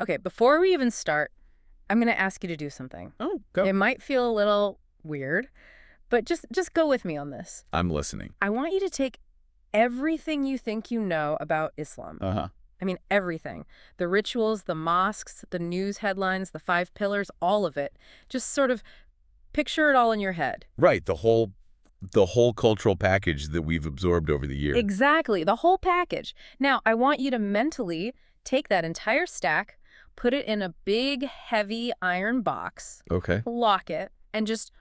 Okay, before we even start, I'm going to ask you to do something. Oh, go. It might feel a little weird, but just go with me on this. I'm listening. I want you to take everything you think you know about Islam. Uh-huh. I mean, everything. The rituals, the mosques, the news headlines, the 5 pillars, all of it. Just sort of picture it all in your head. Right, the whole cultural package that we've absorbed over the years. Exactly, the whole package. Now, I want you to mentally take that entire stack, put it in a big, heavy iron box, Okay. lock it, and just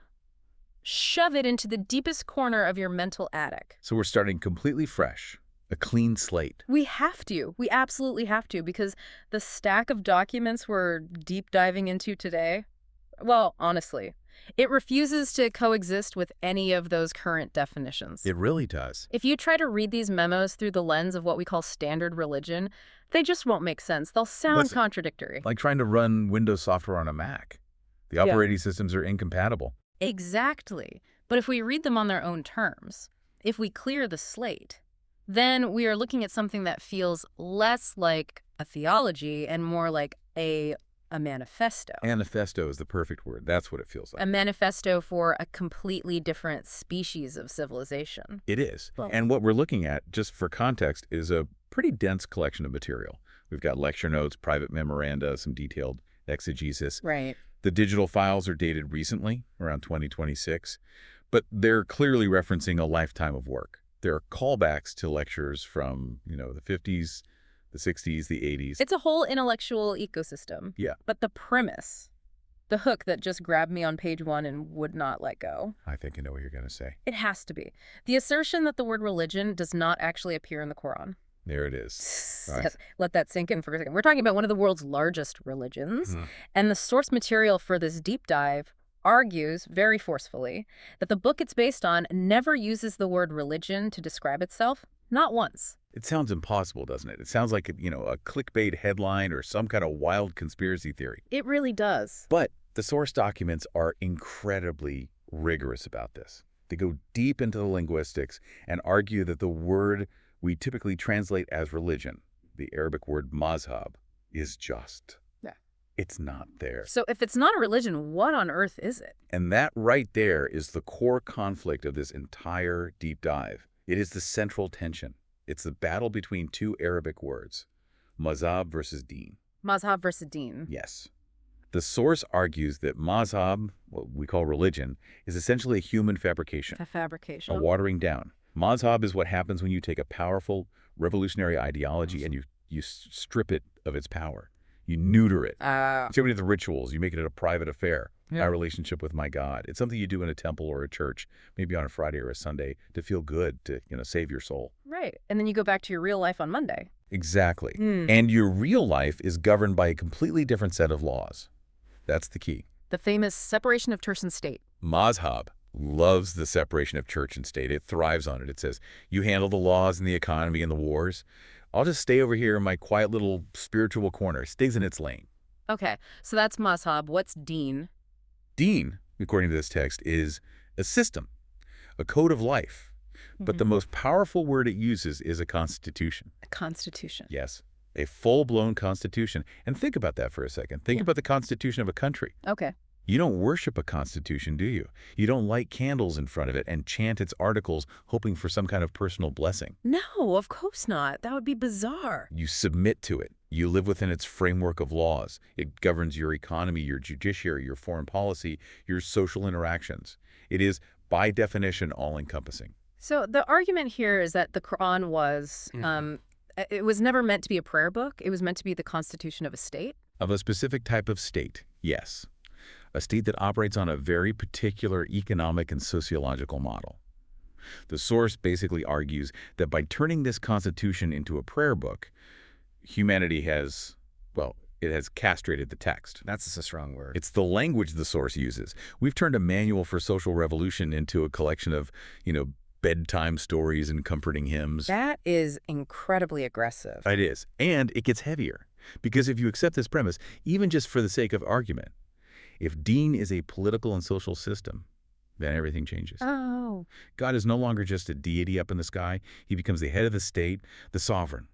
shove it into the deepest corner of your mental attic. So we're starting completely fresh, a clean slate. We have to. We absolutely have to, because the stack of documents we're deep diving into today, well, honestly, it refuses to coexist with any of those current definitions. It really does. If you try to read these memos through the lens of what we call standard religion, they just won't make sense. They'll sound contradictory. Like trying to run Windows software on a Mac. The operating systems are incompatible. Exactly. But if we read them on their own terms, if we clear the slate, then we are looking at something that feels less like a theology and more like a manifesto. Manifesto is the perfect word. That's what it feels like. A manifesto for a completely different species of civilization. It is. Well, and what we're looking at, just for context, is a pretty dense collection of material. We've got lecture notes, private memoranda, some detailed exegesis. right. The digital files are dated recently, around 2026, but they're clearly referencing a lifetime of work. There are callbacks to lectures from, the 50s, the 60s, the 80s. It's a whole intellectual ecosystem. Yeah. But the premise, the hook that just grabbed me on page 1 and would not let go, I think I know what you're going to say. it has to be the assertion that the word religion does not actually appear in the Quran. There it is. Right. Let that sink in for a second. We're talking about one of the world's largest religions, Mhm. and the source material for this deep dive argues very forcefully that the book it's based on never uses the word religion to describe itself, not once. It sounds impossible, doesn't it? It sounds like, a clickbait headline or some kind of wild conspiracy theory. It really does. But the source documents are incredibly rigorous about this. They go deep into the linguistics and argue that the word we typically translate as religion, the Arabic word mazhab, is just. Yeah. It's not there. So if it's not a religion, what on earth is it? And that right there is the core conflict of this entire deep dive. It is the central tension. It's the battle between two Arabic words, mazhab versus Deen. Mazhab versus Deen. Yes. The source argues that mazhab, what we call religion, is essentially a human fabrication, Fabrication. a watering down. Mazhab is what happens when you take a powerful, revolutionary ideology and you strip it of its power. You neuter it. So many of the rituals, you make it a private affair, Yeah. my relationship with my God. It's something you do in a temple or a church, maybe on a Friday or a Sunday, to feel good, to save your soul. Right. And then you go back to your real life on Monday. Exactly. And your real life is governed by a completely different set of laws. That's the key. The famous separation of church and state. Mazhab loves the separation of church and state. It thrives on it. It says, you handle the laws and the economy and the wars. I'll just stay over here in my quiet little spiritual corner. It stays in its lane. Okay, so that's mazhab. What's Deen? Deen, according to this text, is a system, a code of life. But the most powerful word it uses is a constitution. A constitution. Yes, a full-blown constitution. And think about that for a second. Think about the constitution of a country. Okay. You don't worship a constitution, do you? You don't light candles in front of it and chant its articles hoping for some kind of personal blessing. No, of course not. That would be bizarre. You submit to it. You live within its framework of laws. It governs your economy, your judiciary, your foreign policy, your social interactions. It is, by definition, all-encompassing. So the argument here is that the Quran was, it was never meant to be a prayer book. It was meant to be the constitution of a state. Of a specific type of state, yes. A state that operates on a very particular economic and sociological model. The source basically argues that by turning this constitution into a prayer book, humanity has, it has castrated the text. That's a strong word. It's the language the source uses. We've turned a manual for social revolution into a collection of, bedtime stories and comforting hymns. That is incredibly aggressive. It is. And it gets heavier. Because if you accept this premise, even just for the sake of argument, if Deen is a political and social system, then everything changes. Oh. God is no longer just a deity up in the sky. He becomes the head of the state, the sovereign,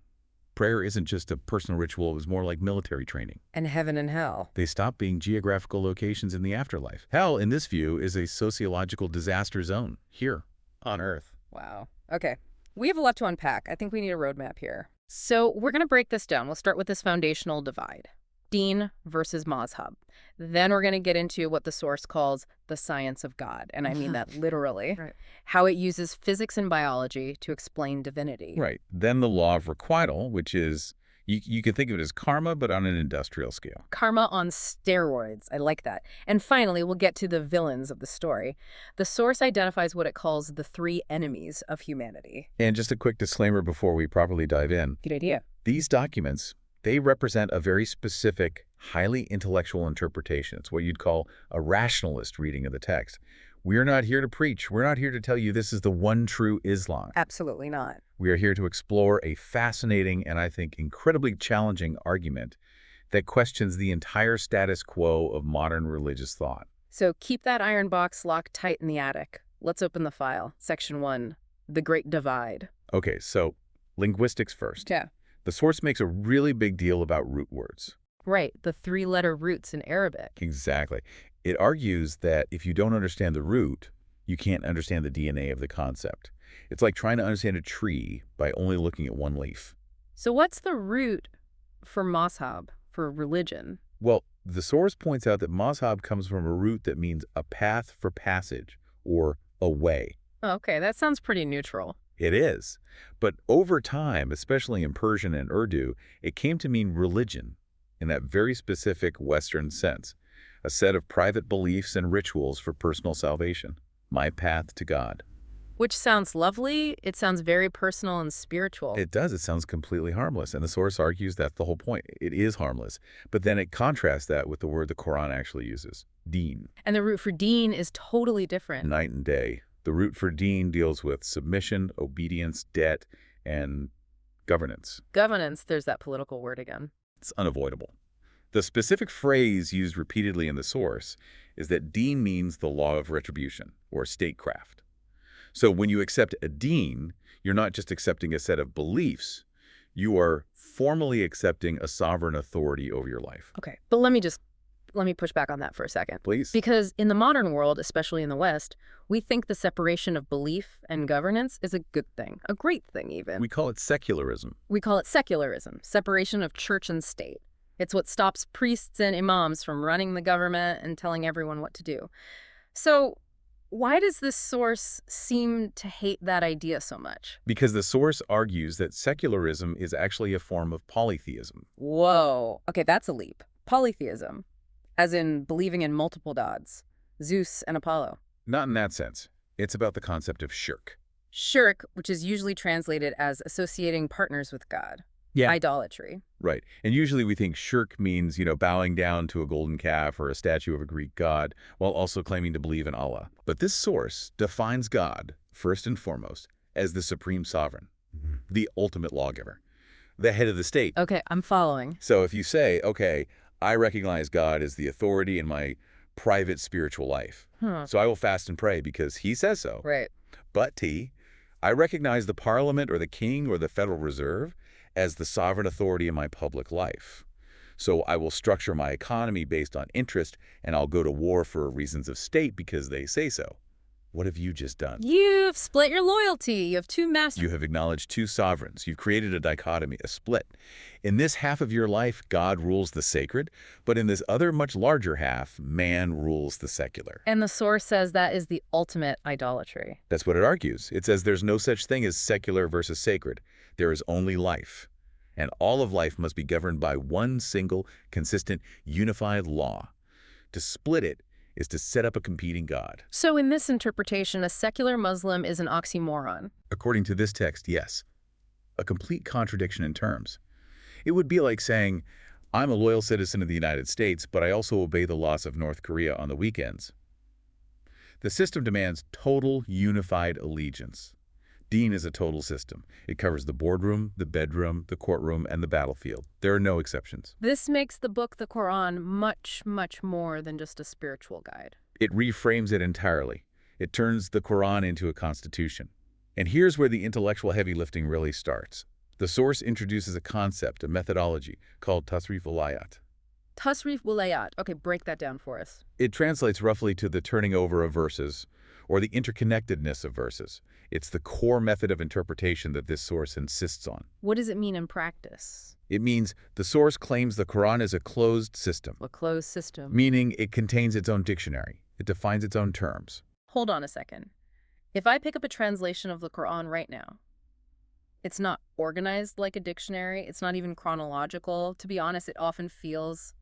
Prayer isn't just a personal ritual, it was more like military training. And heaven and hell. They stopped being geographical locations in the afterlife. Hell, in this view, is a sociological disaster zone here on Earth. Wow. Okay. We have a lot to unpack. I think we need a roadmap here. So we're going to break this down. We'll start with this foundational divide. Deen versus mazhab. Then we're going to get into what the source calls the science of God. And I mean that literally. Right. How it uses physics and biology to explain divinity. Right. Then the law of requital, which is, you could think of it as karma, but on an industrial scale. Karma on steroids. I like that. And finally, we'll get to the villains of the story. The source identifies what it calls the three enemies of humanity. And just a quick disclaimer before we properly dive in. Good idea. These documents, they represent a very specific, highly intellectual interpretation. It's what you'd call a rationalist reading of the text. We're not here to preach. We're not here to tell you this is the one true Islam. Absolutely not. We are here to explore a fascinating and I think incredibly challenging argument that questions the entire status quo of modern religious thought. So keep that iron box locked tight in the attic. Let's open the file. Section 1, The Great Divide. Okay, so linguistics first. Yeah. The source makes a really big deal about root words. Right, the three-letter roots in Arabic. Exactly. It argues that if you don't understand the root, you can't understand the DNA of the concept. It's like trying to understand a tree by only looking at one leaf. So what's the root for mazhab, for religion? Well, the source points out that mazhab comes from a root that means a path for passage or a way. Okay, that sounds pretty neutral. It is. But over time, especially in Persian and Urdu, it came to mean religion in that very specific Western sense, a set of private beliefs and rituals for personal salvation. My path to God. Which sounds lovely. It sounds very personal and spiritual. It does. It sounds completely harmless. And the source argues that's the whole point. It is harmless. But then it contrasts that with the word the Quran actually uses, Deen. And the root for Deen is totally different. Night and day. The root for Deen deals with submission, obedience, debt, and governance. Governance, there's that political word again. It's unavoidable. The specific phrase used repeatedly in the source is that Deen means the law of retribution, or statecraft. So when you accept a Deen, you're not just accepting a set of beliefs, you are formally accepting a sovereign authority over your life. Okay, but let me push back on that for a second. Please. Because in the modern world, especially in the West, we think the separation of belief and governance is a good thing, a great thing even. We call it secularism. We call it secularism, separation of church and state. It's what stops priests and imams from running the government and telling everyone what to do. So why does this source seem to hate that idea so much? Because the source argues that secularism is actually a form of polytheism. Whoa. Okay, that's a leap. Polytheism, as in believing in multiple gods, Zeus and Apollo. Not in that sense. It's about the concept of shirk. Shirk, which is usually translated as associating partners with God. Yeah. Idolatry. Right. And usually we think shirk means, bowing down to a golden calf or a statue of a Greek god, while also claiming to believe in Allah. But this source defines God, first and foremost, as the supreme sovereign, the ultimate lawgiver, the head of the state. Okay, I'm following. So if you say, okay, I recognize God as the authority in my private spiritual life, so I will fast and pray because he says so. Right. But T, I recognize the parliament or the king or the Federal Reserve as the sovereign authority in my public life. So I will structure my economy based on interest, and I'll go to war for reasons of state because they say so. What have you just done? You've split your loyalty. You have two masters. You have acknowledged two sovereigns. You've created a dichotomy, a split. In this half of your life, God rules the sacred, but in this other much larger half, man rules the secular. And the source says that is the ultimate idolatry. That's what it argues. It says there's no such thing as secular versus sacred. There is only life. And all of life must be governed by one single, consistent, unified law. To split it is to set up a competing God. So in this interpretation, a secular Muslim is an oxymoron. According to this text, yes. A complete contradiction in terms. It would be like saying, I'm a loyal citizen of the United States, but I also obey the laws of North Korea on the weekends. The system demands total unified allegiance. Deen is a total system. It covers the boardroom, the bedroom, the courtroom, and the battlefield. There are no exceptions. This makes the book, the Quran, much, much more than just a spiritual guide. It reframes it entirely. It turns the Quran into a constitution. And here's where the intellectual heavy lifting really starts. The source introduces a concept, a methodology, called tasrif al-ayat. Tasrif wulayat. Okay, break that down for us. It translates roughly to the turning over of verses, or the interconnectedness of verses. It's the core method of interpretation that this source insists on. What does it mean in practice? It means the source claims the Quran is a closed system, A closed system. meaning it contains its own dictionary. It defines its own terms. Hold on a second. If I pick up a translation of the Quran right now, it's not organized like a dictionary. It's not even chronological. To be honest, it often feels,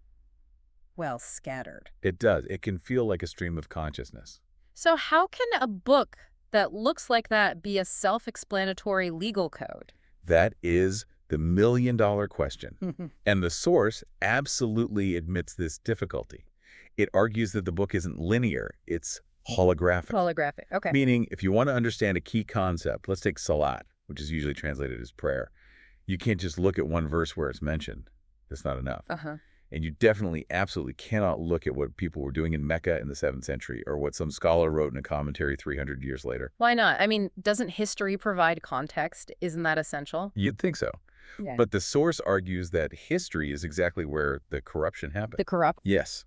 well, scattered. It does. It can feel like a stream of consciousness. So how can a book that looks like that be a self-explanatory legal code? That is the million-dollar question. And the source absolutely admits this difficulty. It argues that the book isn't linear, it's holographic. Holographic, okay. Meaning, if you want to understand a key concept, let's take salat, which is usually translated as prayer. You can't just look at one verse where it's mentioned. That's not enough. And you definitely, absolutely cannot look at what people were doing in Mecca in the 7th century or what some scholar wrote in a commentary 300 years later. Why not? I mean, doesn't history provide context? Isn't that essential? You'd think so. Yeah. But the source argues that history is exactly where the corruption happened. The corrupt? Yes.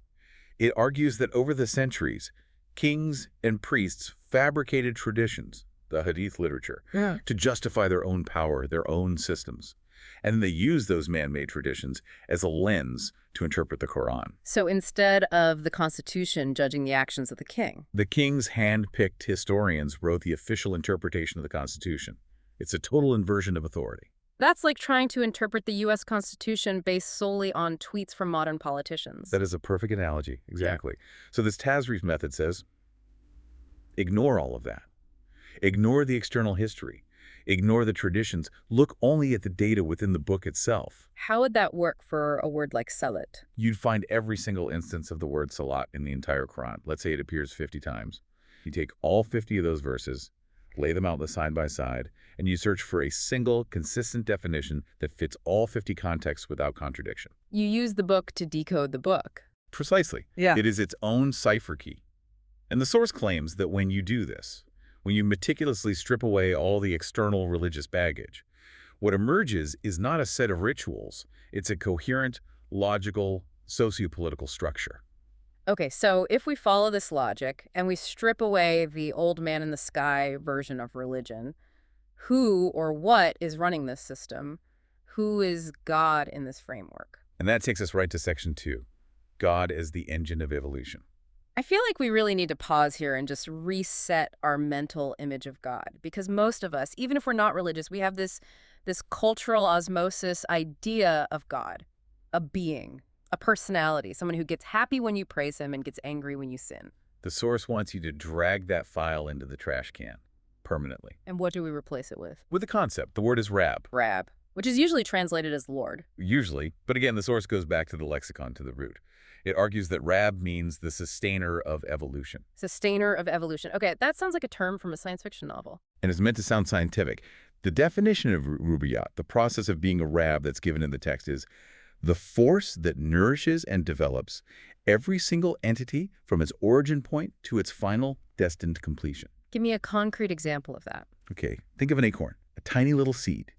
It argues that over the centuries, kings and priests fabricated traditions, the hadith literature, to justify their own power, their own systems. And they use those man-made traditions as a lens to interpret the Quran. So instead of the Constitution judging the actions of the king, The king's hand-picked historians wrote the official interpretation of the Constitution. It's a total inversion of authority. that's like trying to interpret the U.S. Constitution based solely on tweets from modern politicians. That is a perfect analogy. Exactly. So this Tasrif method says, ignore all of that. Ignore the external history. Ignore the traditions. Look only at the data within the book itself. How would that work for a word like salat? You'd find every single instance of the word salat in the entire Quran. Let's say it appears 50 times. You take all 50 of those verses, lay them out side by side, and you search for a single, consistent definition that fits all 50 contexts without contradiction. You use the book to decode the book. Precisely. Yeah. It is its own cipher key. And the source claims that when you do this, when you meticulously strip away all the external religious baggage, what emerges is not a set of rituals. It's a coherent, logical, socio-political structure. Okay, so if we follow this logic and we strip away the old man in the sky version of religion, who or what is running this system? Who is God in this framework? And that takes us right to section 2, God as the engine of evolution. I feel like we really need to pause here and just reset our mental image of God, because most of us, even if we're not religious, we have this cultural osmosis idea of God, a being, a personality, someone who gets happy when you praise him and gets angry when you sin. The source wants you to drag that file into the trash can permanently. And what do we replace it with? With the concept, the word is Rab. Rab, which is usually translated as Lord. Usually, but again, the source goes back to the lexicon, to the root. It argues that Rab means the sustainer of evolution. Sustainer of evolution. Okay, that sounds like a term from a science fiction novel. And it's meant to sound scientific. The definition of rububiyat, the process of being a Rab that's given in the text, is the force that nourishes and develops every single entity from its origin point to its final destined completion. Give me a concrete example of that. Okay, think of an acorn, a tiny little seed.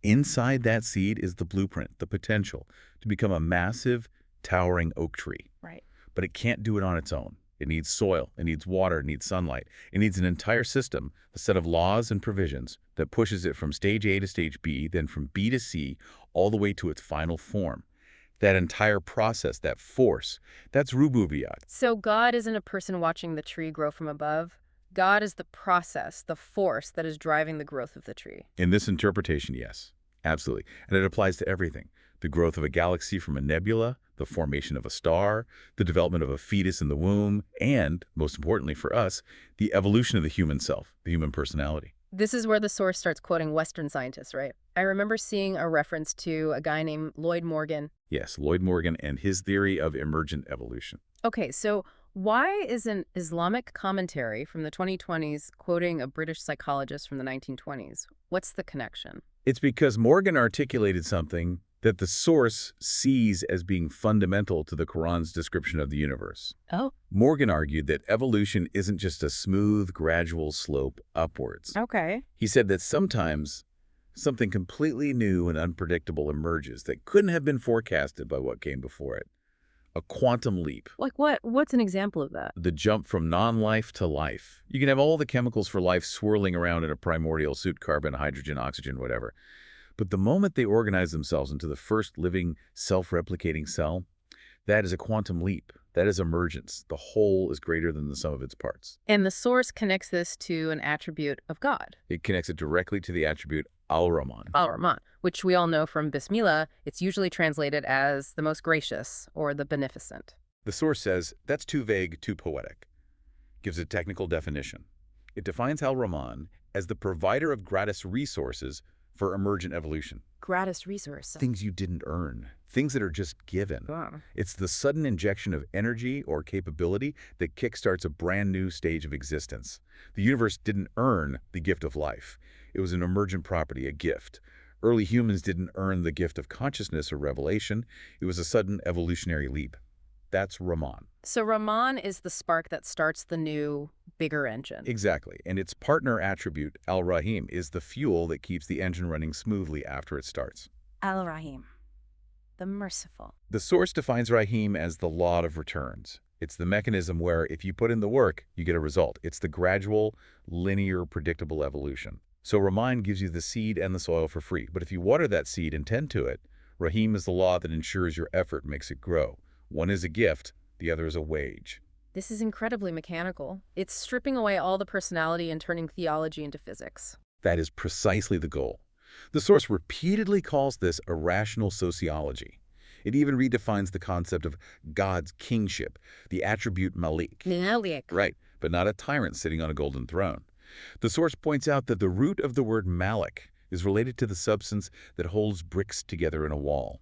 Inside that seed is the blueprint, the potential to become a massive, towering oak tree. Right. But it can't do it on its own. It needs soil, it needs water, it needs sunlight. It needs an entire system, a set of laws and provisions that pushes it from stage A to stage B, then from B to C, all the way to its final form. That entire process, that force, that's rububiyat. So God isn't a person watching the tree grow from above. God is the process, the force that is driving the growth of the tree. In this interpretation, yes, absolutely. And it applies to everything. The growth of a galaxy from a nebula, the formation of a star, the development of a fetus in the womb, and, most importantly for us, the evolution of the human self, the human personality. This is where the source starts quoting Western scientists, right? I remember seeing a reference to a guy named Lloyd Morgan. Yes, Lloyd Morgan and his theory of emergent evolution. Okay, so why is an Islamic commentary from the 2020s quoting a British psychologist from the 1920s? What's the connection? It's because Morgan articulated something that the source sees as being fundamental to the Quran's description of the universe. Oh. Morgan argued that evolution isn't just a smooth, gradual slope upwards. Okay. He said that sometimes something completely new and unpredictable emerges that couldn't have been forecasted by what came before it. A quantum leap. Like what? What's an example of that? The jump from non-life to life. You can have all the chemicals for life swirling around in a primordial suit, carbon, hydrogen, oxygen, whatever. But the moment they organize themselves into the first living, self-replicating cell, that is a quantum leap. That is emergence. The whole is greater than the sum of its parts. And the source connects this to an attribute of God. It connects it directly to the attribute al-Rahman. Al-Rahman, which we all know from Bismillah, it's usually translated as the most gracious or the beneficent. The source says that's too vague, too poetic. Gives a technical definition. It defines al-Rahman as the provider of gratis resources for emergent evolution. Gratis resource. Things you didn't earn. Things that are just given. It's the sudden injection of energy or capability that kickstarts a brand new stage of existence. The universe didn't earn the gift of life. It was an emergent property, a gift. Early humans didn't earn the gift of consciousness or revelation. It was a sudden evolutionary leap. That's Rahman. So Rahman is the spark that starts the new, bigger engine. Exactly. And its partner attribute, al-Rahim, is the fuel that keeps the engine running smoothly after it starts. Al-Rahim, the merciful. The source defines Rahim as the law of returns. It's the mechanism where if you put in the work, you get a result. It's the gradual, linear, predictable evolution. So Rahman gives you the seed and the soil for free. But if you water that seed and tend to it, Rahim is the law that ensures your effort makes it grow. One is a gift, the other is a wage. This is incredibly mechanical. It's stripping away all the personality and turning theology into physics. That is precisely the goal. The source repeatedly calls this irrational sociology. It even redefines the concept of God's kingship, the attribute Malik. Malik. Right, but not a tyrant sitting on a golden throne. The source points out that the root of the word Malik is related to the substance that holds bricks together in a wall.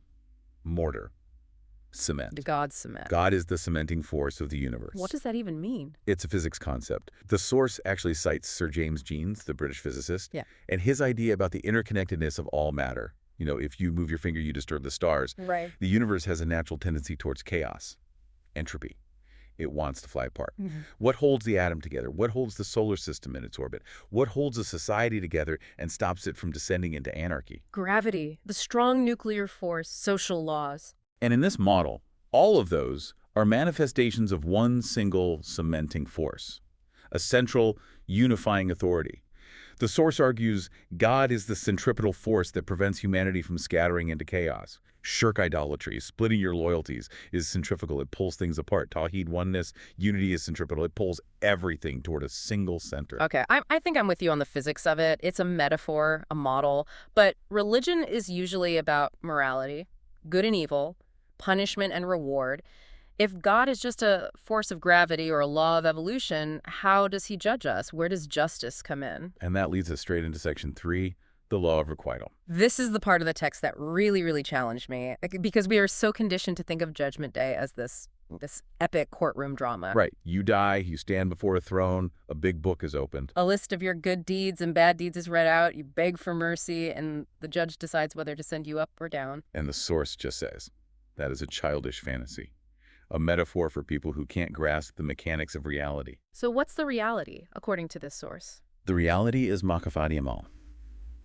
Mortar. Cement. God's cement. God is the cementing force of the universe. What does that even mean? It's a physics concept. The source actually cites Sir James Jeans, the British physicist, and his idea about the interconnectedness of all matter. You know, if you move your finger, you disturb the stars. Right. The universe has a natural tendency towards chaos, entropy. It wants to fly apart. What holds the atom together? What holds the solar system in its orbit? What holds a society together and stops it from descending into anarchy? Gravity, the strong nuclear force, social laws. And in this model, all of those are manifestations of one single cementing force, a central unifying authority. The source argues God is the centripetal force that prevents humanity from scattering into chaos. Shirk idolatry, splitting your loyalties, is centrifugal. It pulls things apart. Tawheed, oneness, unity is centripetal. It pulls everything toward a single center. Okay, I think I'm with you on the physics of it. It's a metaphor, a model. But religion is usually about morality, good and evil, punishment and reward. If God is just a force of gravity or a law of evolution, how does he judge us? Where does justice come in? And that leads us straight into section 3, the law of requital. This is the part of the text that really, really challenged me, because we are so conditioned to think of Judgment Day as this epic courtroom drama. Right. You die, you stand before a throne, a big book is opened. A list of your good deeds and bad deeds is read out, you beg for mercy, and the judge decides whether to send you up or down. And the source just says, that is a childish fantasy, a metaphor for people who can't grasp the mechanics of reality. So what's the reality, according to this source? The reality is Makafati Amal,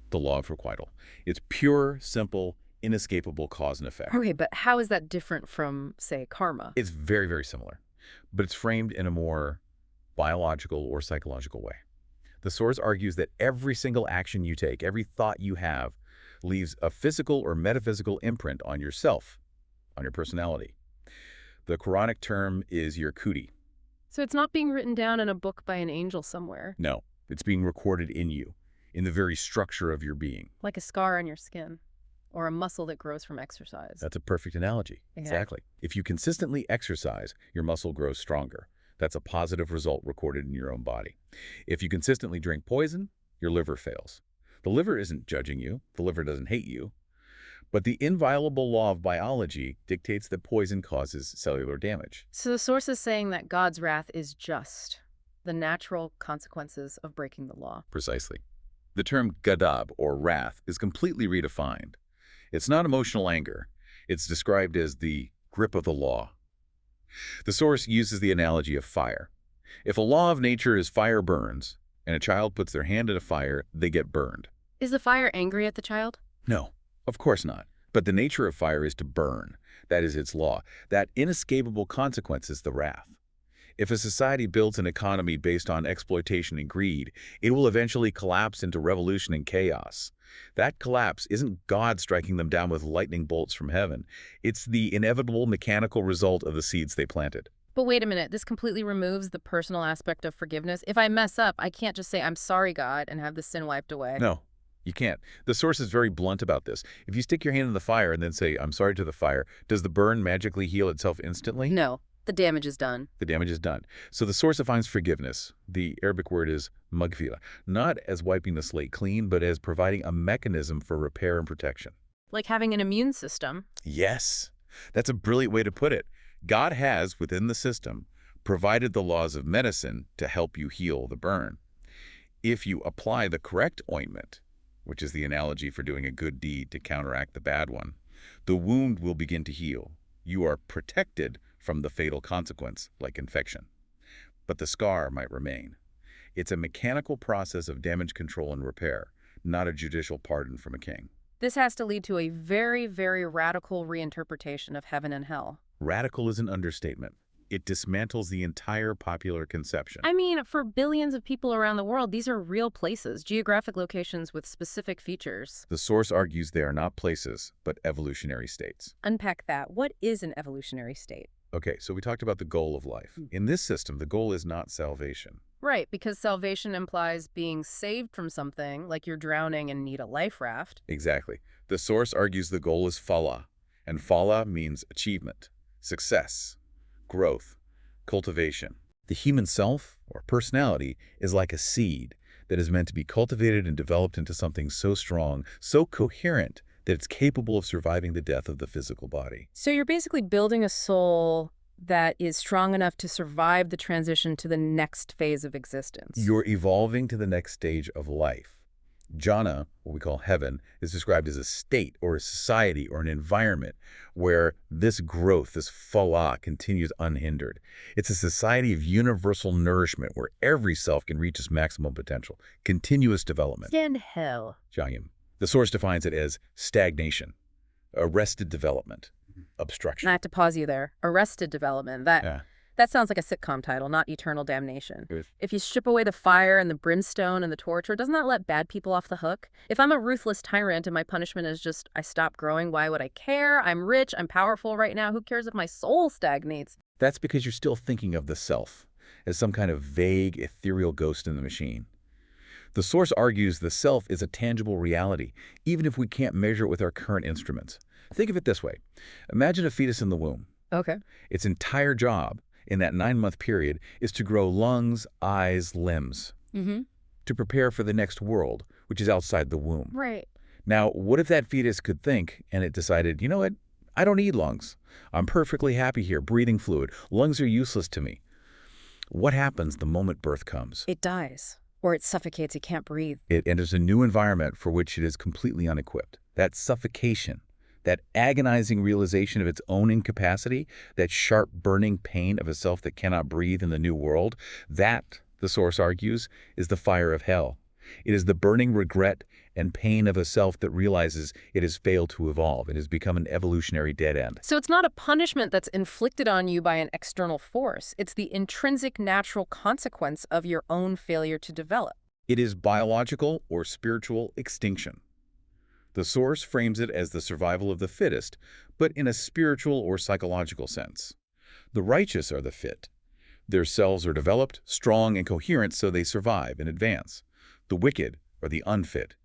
the law of requital. It's pure, simple, inescapable cause and effect. Okay, but how is that different from, say, karma? It's very, very similar, but it's framed in a more biological or psychological way. The source argues that every single action you take, every thought you have, leaves a physical or metaphysical imprint on yourself, on your personality. The Quranic term is your kuti. So it's not being written down in a book by an angel somewhere? No, it's being recorded in you, in the very structure of your being. Like a scar on your skin, or a muscle that grows from exercise. That's a perfect analogy. Exactly. If you consistently exercise, your muscle grows stronger. That's a positive result recorded in your own body. If you consistently drink poison, your liver fails. The liver isn't judging you. The liver doesn't hate you. But the inviolable law of biology dictates that poison causes cellular damage. So the source is saying that God's wrath is just, the natural consequences of breaking the law. Precisely. The term gadab, or wrath, is completely redefined. It's not emotional anger. It's described as the grip of the law. The source uses the analogy of fire. If a law of nature is fire burns, and a child puts their hand in a fire, they get burned. Is the fire angry at the child? No, of course not. But the nature of fire is to burn. That is its law. That inescapable consequence is the wrath. If a society builds an economy based on exploitation and greed, it will eventually collapse into revolution and chaos. That collapse isn't God striking them down with lightning bolts from heaven. It's the inevitable mechanical result of the seeds they planted. But wait a minute, this completely removes the personal aspect of forgiveness. If I mess up, I can't just say, I'm sorry, God, and have the sin wiped away. No, you can't. The source is very blunt about this. If you stick your hand in the fire and then say, I'm sorry to the fire, does the burn magically heal itself instantly? No, the damage is done. The damage is done. So the source defines forgiveness. The Arabic word is maghfirah, not as wiping the slate clean, but as providing a mechanism for repair and protection. Like having an immune system. Yes, that's a brilliant way to put it. God has, within the system, provided the laws of medicine to help you heal the burn. If you apply the correct ointment, which is the analogy for doing a good deed to counteract the bad one, the wound will begin to heal. You are protected from the fatal consequence, like infection. But the scar might remain. It's a mechanical process of damage control and repair, not a judicial pardon from a king. This has to lead to a very, very radical reinterpretation of heaven and hell. Radical is an understatement. It dismantles the entire popular conception. I mean, for billions of people around the world, these are real places, geographic locations with specific features. The source argues they are not places, but evolutionary states. Unpack that. What is an evolutionary state? Okay, so we talked about the goal of life. In this system, the goal is not salvation. Right, because salvation implies being saved from something, like you're drowning and need a life raft. Exactly. The source argues the goal is falah, and falah means achievement, success, growth, cultivation. The human self, or personality, is like a seed that is meant to be cultivated and developed into something so strong, so coherent, that it's capable of surviving the death of the physical body. So you're basically building a soul that is strong enough to survive the transition to the next phase of existence. You're evolving to the next stage of life. Jannah, what we call heaven, is described as a state or a society or an environment where this growth, this falah, continues unhindered. It's a society of universal nourishment where every self can reach its maximum potential, continuous development. Then hell. Jayim. The source defines it as stagnation, arrested development, obstruction. I have to pause you there. Arrested development. That sounds like a sitcom title, not eternal damnation. If you strip away the fire and the brimstone and the torture, doesn't that let bad people off the hook? If I'm a ruthless tyrant and my punishment is just I stop growing, why would I care? I'm rich, I'm powerful right now. Who cares if my soul stagnates? That's because you're still thinking of the self as some kind of vague, ethereal ghost in the machine. The source argues the self is a tangible reality, even if we can't measure it with our current instruments. Think of it this way. Imagine a fetus in the womb. Okay. Its entire job in that 9-month period is to grow lungs, eyes, limbs, to prepare for the next world, which is outside the womb. Right. Now, what if that fetus could think and it decided, you know what, I don't need lungs. I'm perfectly happy here, breathing fluid. Lungs are useless to me. What happens the moment birth comes? It dies. Or it suffocates, it can't breathe. It enters a new environment for which it is completely unequipped. That suffocation, that agonizing realization of its own incapacity, that sharp burning pain of a self that cannot breathe in the new world, that, the source argues, is the fire of hell. It is the burning regret and pain of a self that realizes it has failed to evolve and has become an evolutionary dead end. So it's not a punishment that's inflicted on you by an external force. It's the intrinsic natural consequence of your own failure to develop. It is biological or spiritual extinction. The source frames it as the survival of the fittest, but in a spiritual or psychological sense. The righteous are the fit. Their cells are developed, strong, and coherent, so they survive and advance. The wicked are the unfit.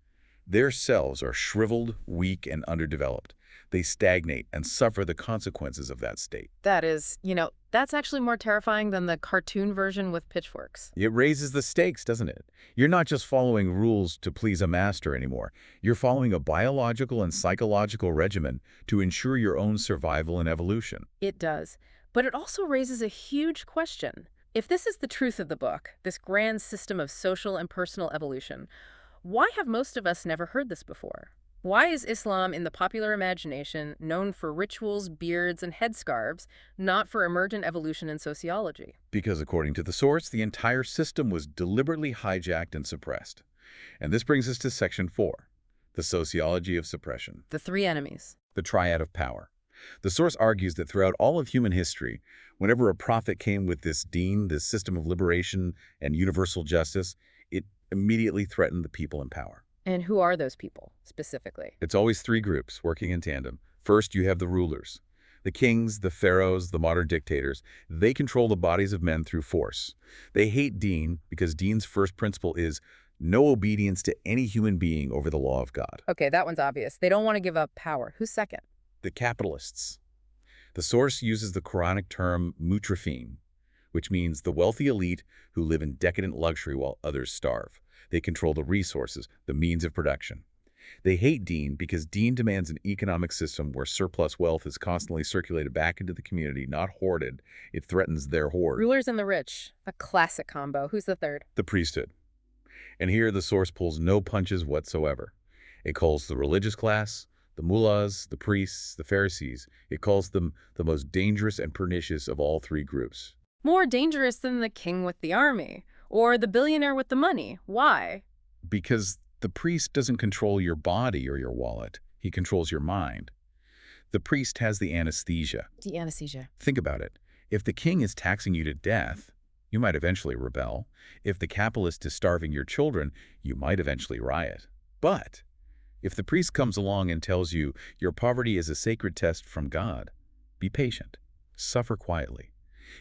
Their cells are shriveled, weak, and underdeveloped. They stagnate and suffer the consequences of that state. That is, that's actually more terrifying than the cartoon version with pitchforks. It raises the stakes, doesn't it? You're not just following rules to please a master anymore. You're following a biological and psychological regimen to ensure your own survival and evolution. It does. But it also raises a huge question. If this is the truth of the book, this grand system of social and personal evolution, why have most of us never heard this before? Why is Islam in the popular imagination known for rituals, beards, and headscarves, not for emergent evolution and sociology? Because according to the source, the entire system was deliberately hijacked and suppressed. And this brings us to Section 4, The sociology of suppression. The three enemies. The triad of power. The source argues that throughout all of human history, whenever a prophet came with this Deen, this system of liberation and universal justice, it immediately threatened the people in power. And who are those people, specifically? It's always three groups working in tandem. First, you have the rulers. The kings, the pharaohs, the modern dictators. They control the bodies of men through force. They hate Deen because Deen's first principle is no obedience to any human being over the law of God. Okay, that one's obvious. They don't want to give up power. Who's second? The capitalists. The source uses the Quranic term mutrafin, which means the wealthy elite who live in decadent luxury while others starve. They control the resources, the means of production. They hate Deen because Deen demands an economic system where surplus wealth is constantly circulated back into the community, not hoarded. It threatens their hoard. Rulers and the rich. A classic combo. Who's the third? The priesthood. And here the source pulls no punches whatsoever. It calls the religious class, the mullahs, the priests, the Pharisees, it calls them the most dangerous and pernicious of all three groups. More dangerous than the king with the army, or the billionaire with the money. Why? Because the priest doesn't control your body or your wallet. He controls your mind. The priest has the anesthesia. The anesthesia. Think about it. If the king is taxing you to death, you might eventually rebel. If the capitalist is starving your children, you might eventually riot. But if the priest comes along and tells you your poverty is a sacred test from God, be patient. Suffer quietly.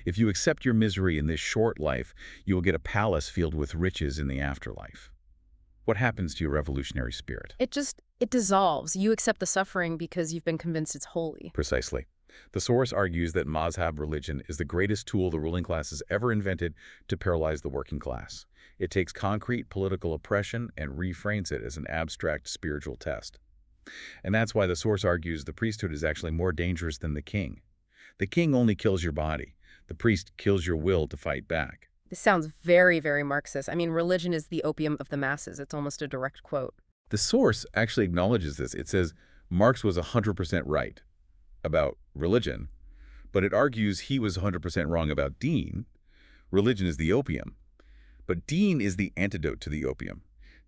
If you accept your misery in this short life, you will get a palace filled with riches in the afterlife. What happens to your revolutionary spirit? It dissolves. You accept the suffering because you've been convinced it's holy. Precisely. The source argues that mazhab religion is the greatest tool the ruling class has ever invented to paralyze the working class. It takes concrete political oppression and reframes it as an abstract spiritual test. And that's why the source argues the priesthood is actually more dangerous than the king. The king only kills your body. The priest kills your will to fight back. This sounds very, very Marxist. I mean, religion is the opium of the masses. It's almost a direct quote. The source actually acknowledges this. It says Marx was 100% right about religion, but it argues he was 100% wrong about Deen. Religion is the opium, but Deen is the antidote to the opium.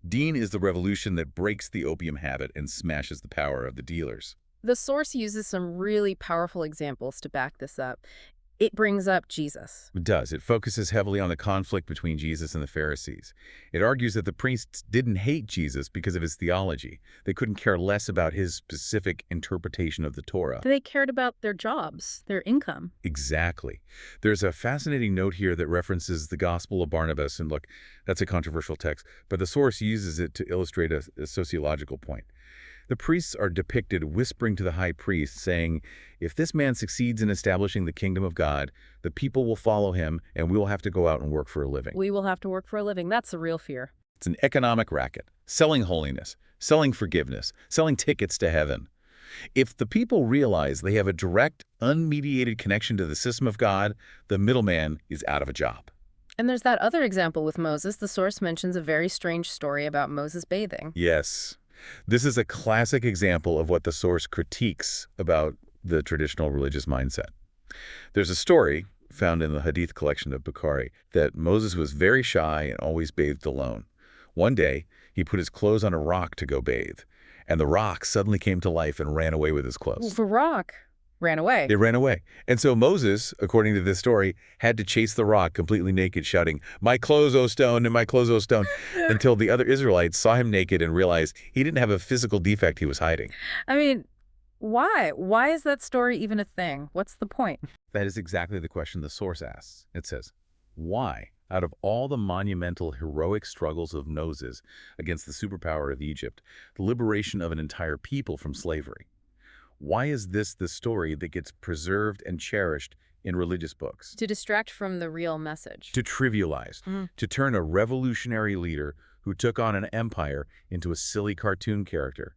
Deen is the revolution that breaks the opium habit and smashes the power of the dealers. The source uses some really powerful examples to back this up. It brings up Jesus. It does. It focuses heavily on the conflict between Jesus and the Pharisees. It argues that the priests didn't hate Jesus because of his theology. They couldn't care less about his specific interpretation of the Torah. They cared about their jobs, their income. Exactly. There's a fascinating note here that references the Gospel of Barnabas, and look, that's a controversial text, but the source uses it to illustrate a sociological point. The priests are depicted whispering to the high priest, saying, if this man succeeds in establishing the kingdom of God, the people will follow him, and we will have to go out and work for a living. We will have to work for a living. That's the real fear. It's an economic racket, selling holiness, selling forgiveness, selling tickets to heaven. If the people realize they have a direct, unmediated connection to the system of God, the middleman is out of a job. And there's that other example with Moses. The source mentions a very strange story about Moses bathing. Yes. This is a classic example of what the source critiques about the traditional religious mindset. There's a story found in the Hadith collection of Bukhari that Moses was very shy and always bathed alone. One day, he put his clothes on a rock to go bathe, and the rock suddenly came to life and ran away with his clothes. The rock ran away. It ran away. And so Moses, according to this story, had to chase the rock completely naked, shouting, "My clothes, O stone, and my clothes, O stone," until the other Israelites saw him naked and realized he didn't have a physical defect he was hiding. I mean, why? Why is that story even a thing? What's the point? That is exactly the question the source asks. It says, why, out of all the monumental, heroic struggles of Moses against the superpower of Egypt, the liberation of an entire people from slavery, why is this the story that gets preserved and cherished in religious books? To distract from the real message. To trivialize, to turn a revolutionary leader who took on an empire into a silly cartoon character.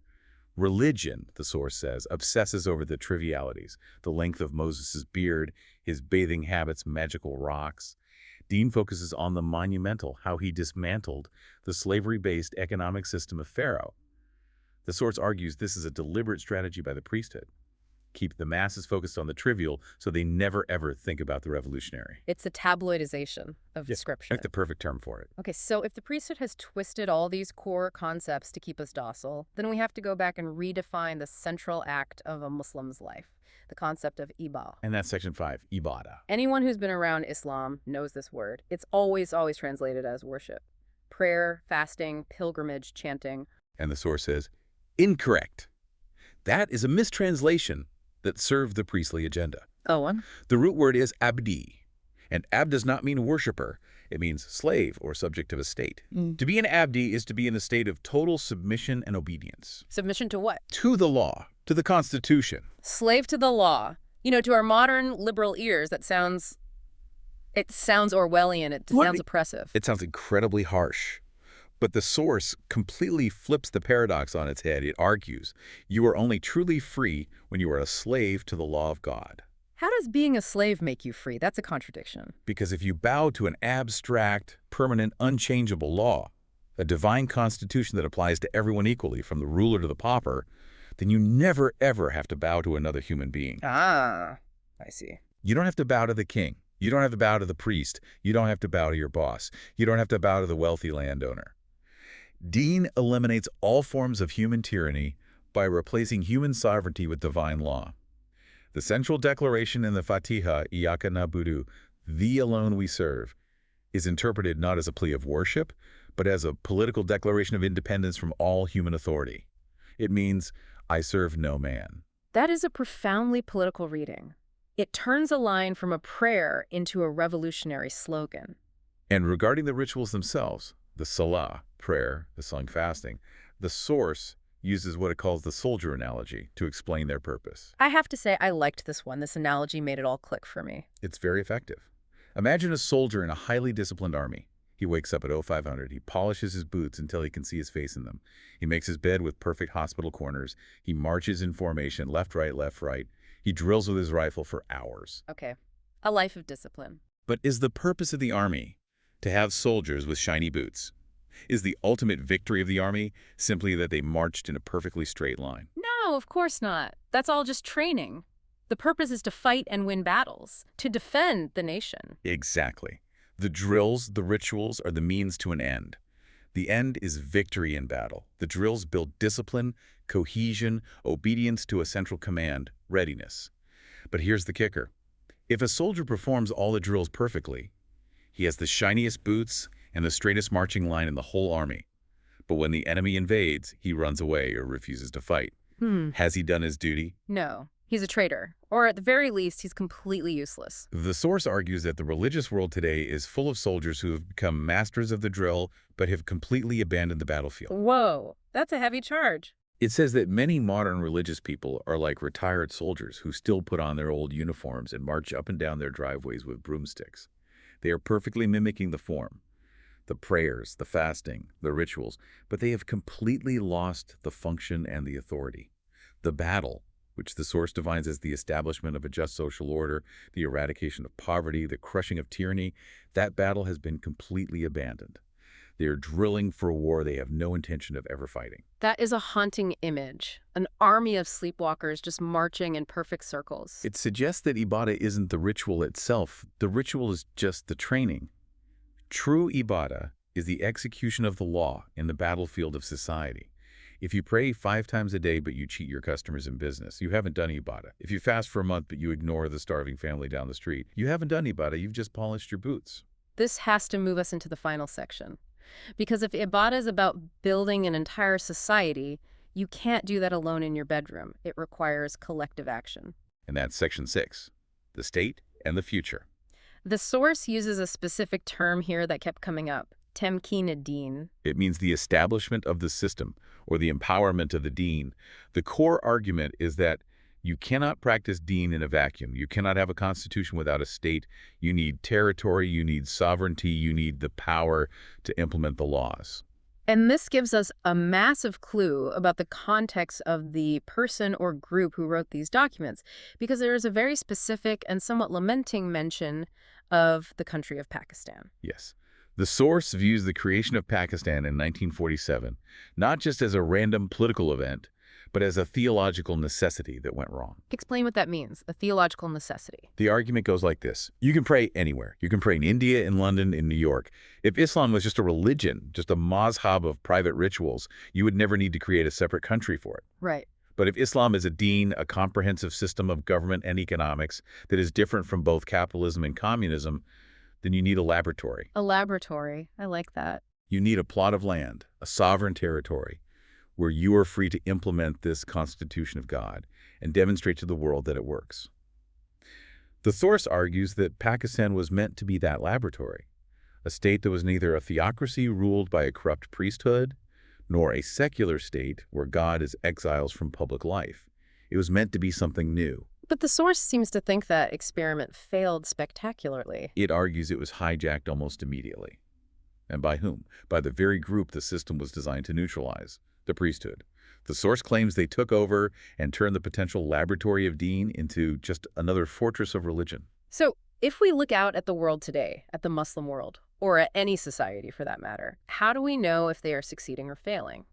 Religion, the source says, obsesses over the trivialities, the length of Moses' beard, his bathing habits, magical rocks. Deen focuses on the monumental, how he dismantled the slavery-based economic system of Pharaoh. The source argues this is a deliberate strategy by the priesthood. keep the masses focused on the trivial so they never ever think about the revolutionary. It's a tabloidization of Yeah, scripture. that's the perfect term for it. Okay, so if the priesthood has twisted all these core concepts to keep us docile, then we have to go back and redefine the central act of a Muslim's life, the concept of ibadah. And that's section 5, ibadah. Anyone who's been around Islam knows this word. It's always translated as worship. Prayer, fasting, pilgrimage, chanting. And the source says, incorrect. That is a mistranslation that served the priestly agenda. Oh, The root word is abdi, and ab does not mean worshiper. It means slave or subject of a state. To be an abdi is to be in a state of total submission and obedience. submission to what? To the law, to the Constitution. Slave to the law. You know, to our modern liberal ears, it sounds Orwellian. It sounds oppressive. It sounds incredibly harsh. But the source completely flips the paradox on its head. It argues, you are only truly free when you are a slave to the law of God. How does being a slave make you free? That's a contradiction. Because if you bow to an abstract, permanent, unchangeable law, a divine constitution that applies to everyone equally, from the ruler to the pauper, then you never ever have to bow to another human being. Ah, I see. You don't have to bow to the king. You don't have to bow to the priest. You don't have to bow to your boss. You don't have to bow to the wealthy landowner. Deen eliminates all forms of human tyranny by replacing human sovereignty with divine law. The central declaration in the Fatihah, Iyaka na'budu, thee alone we serve, is interpreted not as a plea of worship, but as a political declaration of independence from all human authority. It means, I serve no man. That is a profoundly political reading. It turns a line from a prayer into a revolutionary slogan. And regarding the rituals themselves, the salah, prayer, the sung fasting, the source uses what it calls the soldier analogy to explain their purpose. I have to say I liked this one. This analogy made it all click for me. It's very effective. Imagine a soldier in a highly disciplined army. He wakes up at 0500. He polishes his boots until he can see his face in them. He makes his bed with perfect hospital corners. He marches in formation, left, right, left, right. He drills with his rifle for hours. Okay, a life of discipline. But is the purpose of the army to have soldiers with shiny boots? Is the ultimate victory of the army simply that they marched in a perfectly straight line? No, of course not. That's all just training. The purpose is to fight and win battles, to defend the nation. Exactly. The drills, the rituals, are the means to an end. The end is victory in battle. The drills build discipline, cohesion, obedience to a central command, readiness. But here's the kicker. If a soldier performs all the drills perfectly, he has the shiniest boots and the straightest marching line in the whole army. But when the enemy invades, he runs away or refuses to fight. Has he done his duty? No, he's a traitor. Or at the very least, he's completely useless. The source argues that the religious world today is full of soldiers who have become masters of the drill but have completely abandoned the battlefield. Whoa, that's a heavy charge. It says that many modern religious people are like retired soldiers who still put on their old uniforms and march up and down their driveways with broomsticks. They are perfectly mimicking the form, the prayers, the fasting, the rituals, but they have completely lost the function and the authority. The battle, which the source defines as the establishment of a just social order, the eradication of poverty, the crushing of tyranny, that battle has been completely abandoned. They are drilling for a war they have no intention of ever fighting. That is a haunting image. An army of sleepwalkers just marching in perfect circles. It suggests that ibadah isn't the ritual itself. The ritual is just the training. True ibadah is the execution of the law in the battlefield of society. If you pray 5 times a day but you cheat your customers in business, you haven't done ibadah. If you fast for a month but you ignore the starving family down the street, you haven't done ibadah, you've just polished your boots. This has to move us into the final section. Because if ibadah is about building an entire society, you can't do that alone in your bedroom. It requires collective action. And that's section 6, the state and the future. The source uses a specific term here that kept coming up, temkeen Deen. It means the establishment of the system, or the empowerment of the Deen. The core argument is that you cannot practice Deen in a vacuum. You cannot have a constitution without a state. You need territory, you need sovereignty, you need the power to implement the laws. And this gives us a massive clue about the context of the person or group who wrote these documents, because there is a very specific and somewhat lamenting mention of the country of Pakistan. Yes. The source views the creation of Pakistan in 1947 not just as a random political event, but as a theological necessity that went wrong. Explain what that means, a theological necessity. The argument goes like this. You can pray anywhere. You can pray in India, in London, in New York. If Islam was just a religion, just a mazhab of private rituals, you would never need to create a separate country for it. Right. But if Islam is a deen, a comprehensive system of government and economics that is different from both capitalism and communism, then you need a laboratory. A laboratory. I like that. You need a plot of land, a sovereign territory, where you are free to implement this constitution of God and demonstrate to the world that it works. The source argues that Pakistan was meant to be that laboratory, a state that was neither a theocracy ruled by a corrupt priesthood, nor a secular state where God is exiles from public life. It was meant to be something new. But the source seems to think that experiment failed spectacularly. It argues it was hijacked almost immediately. And by whom? By the very group the system was designed to neutralize, the priesthood. The source claims they took over and turned the potential laboratory of Deen into just another fortress of religion. So, if we look out at the world today, at the Muslim world, or at any society for that matter, how do we know if they are succeeding or failing?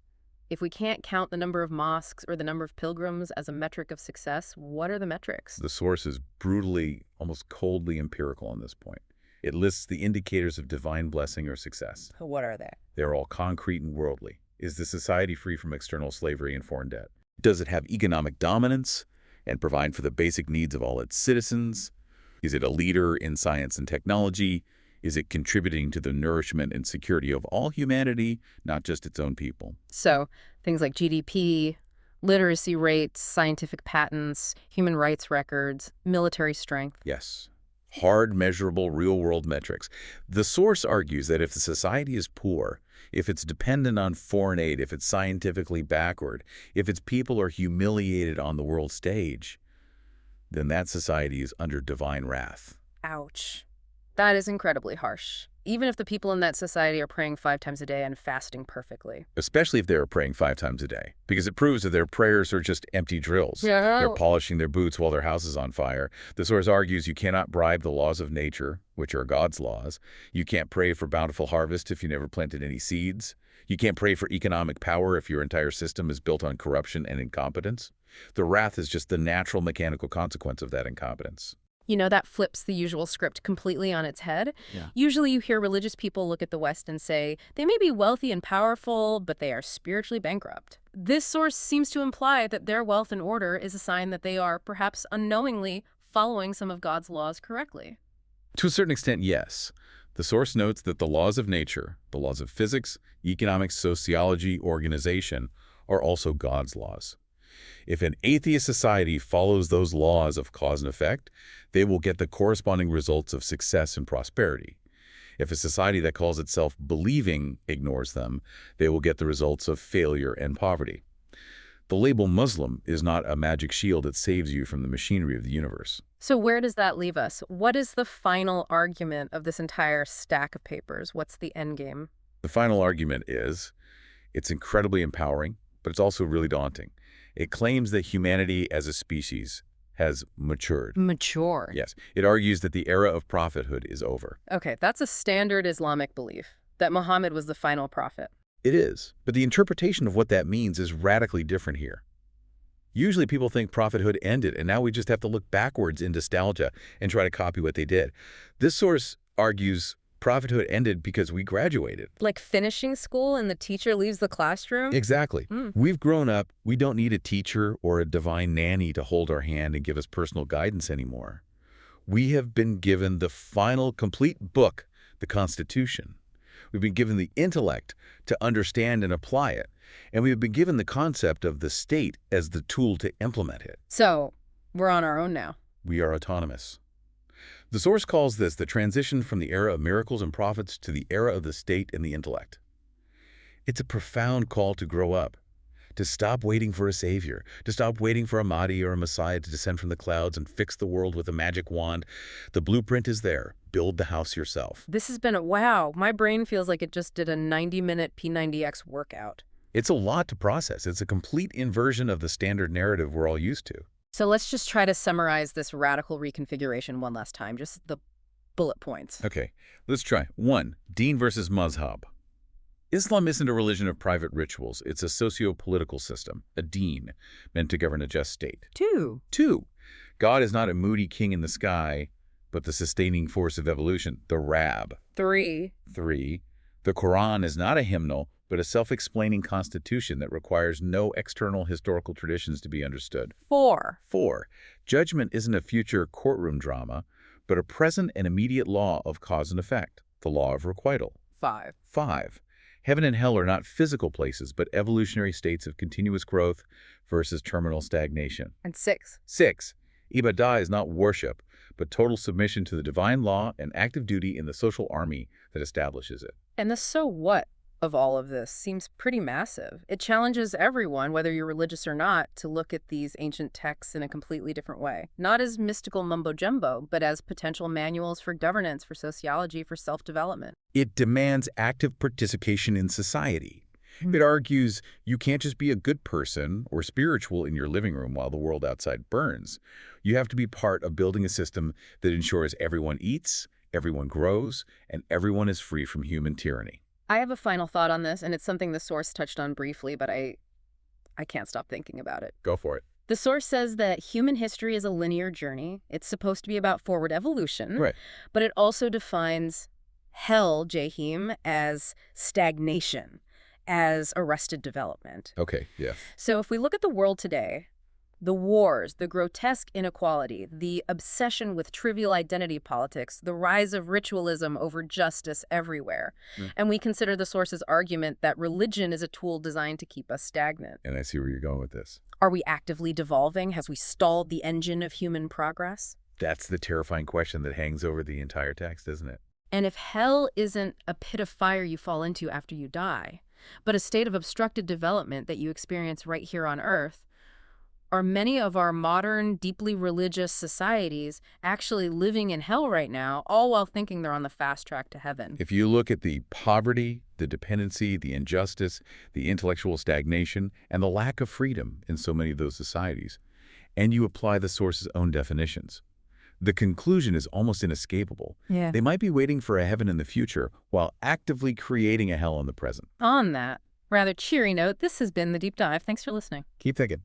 If we can't count the number of mosques or the number of pilgrims as a metric of success, what are the metrics? The source is brutally, almost coldly empirical on this point. It lists the indicators of divine blessing or success. What are they? They're all concrete and worldly. Is the society free from external slavery and foreign debt? Does it have economic dominance and provide for the basic needs of all its citizens? Is it a leader in science and technology? Is it contributing to the nourishment and security of all humanity, not just its own people? So, things like GDP, literacy rates, scientific patents, human rights records, military strength. Yes. Hard, measurable, real-world metrics. The source argues that if the society is poor, if it's dependent on foreign aid, if it's scientifically backward, if its people are humiliated on the world stage, then that society is under divine wrath. Ouch. That is incredibly harsh. Even if the people in that society are praying 5 times a day and fasting perfectly. Especially if they're praying 5 times a day, because it proves that their prayers are just empty drills. Yeah. They're polishing their boots while their house is on fire. The source argues you cannot bribe the laws of nature, which are God's laws. You can't pray for bountiful harvest if you never planted any seeds. You can't pray for economic power if your entire system is built on corruption and incompetence. The wrath is just the natural mechanical consequence of that incompetence. You know, that flips the usual script completely on its head. Yeah. Usually you hear religious people look at the West and say, they may be wealthy and powerful, but they are spiritually bankrupt. This source seems to imply that their wealth and order is a sign that they are, perhaps unknowingly, following some of God's laws correctly. To a certain extent, yes. The source notes that the laws of nature, the laws of physics, economics, sociology, organization, are also God's laws. If an atheist society follows those laws of cause and effect, they will get the corresponding results of success and prosperity. If a society that calls itself believing ignores them, they will get the results of failure and poverty. The label Muslim is not a magic shield that saves you from the machinery of the universe. So where does that leave us? What is the final argument of this entire stack of papers? What's the end game? The final argument is, it's incredibly empowering, but it's also really daunting. It claims that humanity as a species has matured. Matured? Yes. It argues that the era of prophethood is over. Okay, that's a standard Islamic belief, that Muhammad was the final prophet. It is. But the interpretation of what that means is radically different here. Usually people think prophethood ended, and now we just have to look backwards in nostalgia and try to copy what they did. This source argues prophethood ended because we graduated. Like finishing school and the teacher leaves the classroom? Exactly. We've grown up. We don't need a teacher or a divine nanny to hold our hand and give us personal guidance anymore. We have been given the final complete book, the Constitution. We've been given the intellect to understand and apply it. And we've been given the concept of the state as the tool to implement it. So, we're on our own now. We are autonomous. The source calls this the transition from the era of miracles and prophets to the era of the state and the intellect. It's a profound call to grow up, to stop waiting for a savior, to stop waiting for a Mahdi or a Messiah to descend from the clouds and fix the world with a magic wand. The blueprint is there. Build the house yourself. This has been wow. My brain feels like it just did a 90-minute P90X workout. It's a lot to process. It's a complete inversion of the standard narrative we're all used to. So let's just try to summarize this radical reconfiguration one last time, just the bullet points. Okay, let's try. 1. Deen versus mazhab. Islam isn't a religion of private rituals. It's a socio-political system, a Deen, meant to govern a just state. 2. 2, God is not a moody king in the sky, but the sustaining force of evolution, the Rab. 3. 3, the Quran is not a hymnal, but a self-explaining constitution that requires no external historical traditions to be understood. 4. 4, judgment isn't a future courtroom drama, but a present and immediate law of cause and effect, the law of requital. 5. 5, heaven and hell are not physical places, but evolutionary states of continuous growth versus terminal stagnation. And 6. 6, ibadah is not worship, but total submission to the divine law and active duty in the social army that establishes it. And the so what of all of this seems pretty massive. It challenges everyone, whether you're religious or not, to look at these ancient texts in a completely different way. Not as mystical mumbo-jumbo, but as potential manuals for governance, for sociology, for self-development. It demands active participation in society. It argues you can't just be a good person or spiritual in your living room while the world outside burns. You have to be part of building a system that ensures everyone eats, everyone grows, and everyone is free from human tyranny. I have a final thought on this, and it's something the source touched on briefly, but I can't stop thinking about it. Go for it. The source says that human history is a linear journey. It's supposed to be about forward evolution, Right. but it also defines hell, Jahim, as stagnation, as arrested development. Okay, yeah. So if we look at the world today, the wars, the grotesque inequality, the obsession with trivial identity politics, the rise of ritualism over justice everywhere, and we consider the source's argument that religion is a tool designed to keep us stagnant. And I see where you're going with this. Are we actively devolving? Has we stalled the engine of human progress? That's the terrifying question that hangs over the entire text, isn't it? And if hell isn't a pit of fire you fall into after you die, but a state of obstructed development that you experience right here on Earth, are many of our modern, deeply religious societies actually living in hell right now, all while thinking they're on the fast track to heaven? If you look at the poverty, the dependency, the injustice, the intellectual stagnation, and the lack of freedom in so many of those societies, and you apply the source's own definitions, the conclusion is almost inescapable. Yeah. They might be waiting for a heaven in the future while actively creating a hell in the present. On that rather cheery note, this has been The Deep Dive. Thanks for listening. Keep thinking.